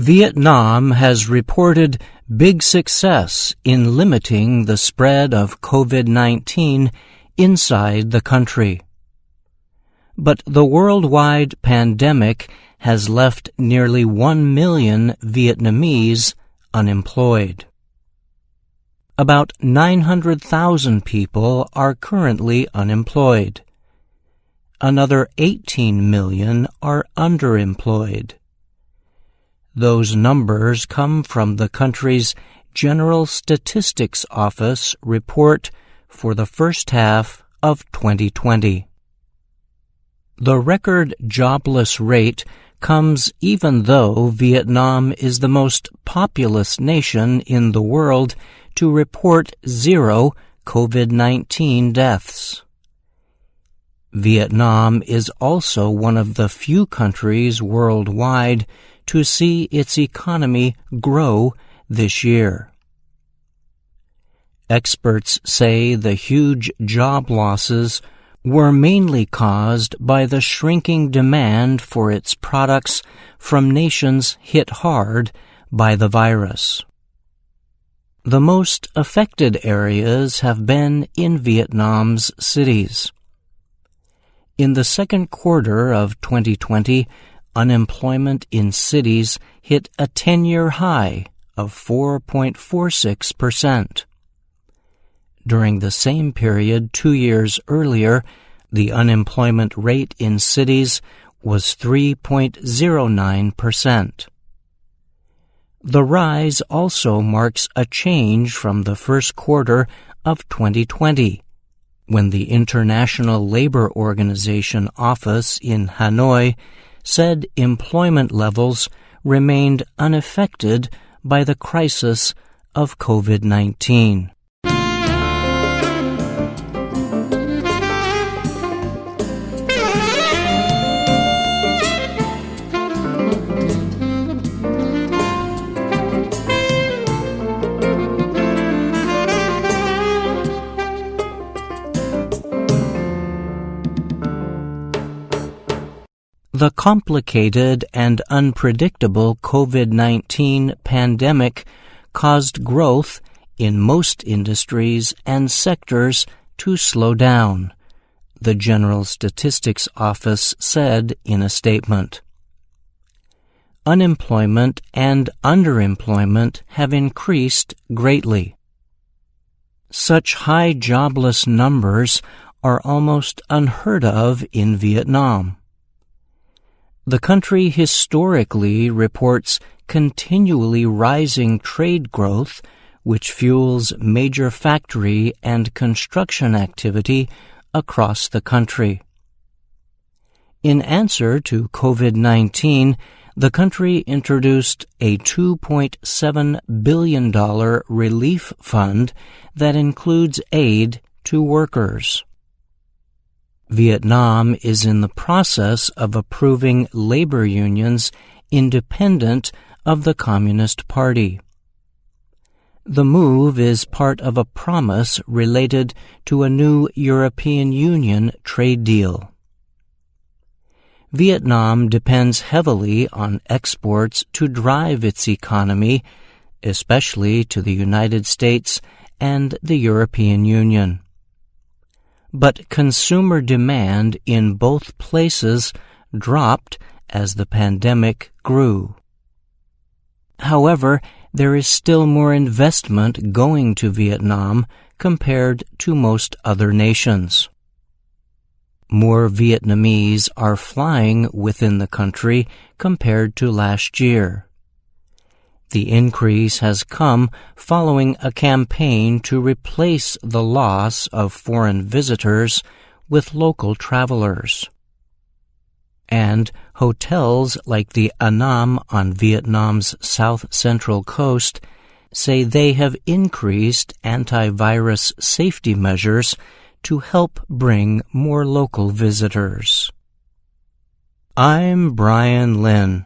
Vietnam has reported big success in limiting the spread of COVID-19 inside the country. But the worldwide pandemic has left nearly 1 million Vietnamese unemployed. About 900,000 people are currently unemployed. Another 18 million are underemployed. Those numbers come from the country's General Statistics Office report for the first half of 2020. The record jobless rate comes even though Vietnam is the most populous nation in the world to report 0 COVID-19 deaths. Vietnam is also one of the few countries worldwide to see its economy grow this year. Experts say the huge job losses were mainly caused by the shrinking demand for its products from nations hit hard by the virus. The most affected areas have been in Vietnam's cities. In the second quarter of 2020, unemployment in cities hit a 10-year high of 4.46%. During the same period 2 years earlier, the unemployment rate in cities was 3.09%. The rise also marks a change from the first quarter of 2020, when the International Labor Organization office in Hanoi said employment levels remained unaffected by the crisis of COVID-19. The complicated and unpredictable COVID-19 pandemic caused growth in most industries and sectors to slow down, the General Statistics Office said in a statement. Unemployment and underemployment have increased greatly. Such high jobless numbers are almost unheard of in Vietnam. The country historically reports continually rising trade growth, which fuels major factory and construction activity across the country. In answer to COVID-19, the country introduced a $2.7 billion relief fund that includes aid to workers. Vietnam is in the process of approving labor unions independent of the Communist Party. The move is part of a promise related to a new European Union trade deal. Vietnam depends heavily on exports to drive its economy, especially to the United States and the European Union. But consumer demand in both places dropped as the pandemic grew. However, there is still more investment going to Vietnam compared to most other nations. More Vietnamese are flying within the country compared to last year. The increase has come following a campaign to replace the loss of foreign visitors with local travelers. And hotels like the Annam on Vietnam's south-central coast say they have increased antivirus safety measures to help bring more local visitors. I'm Bryan Lynn.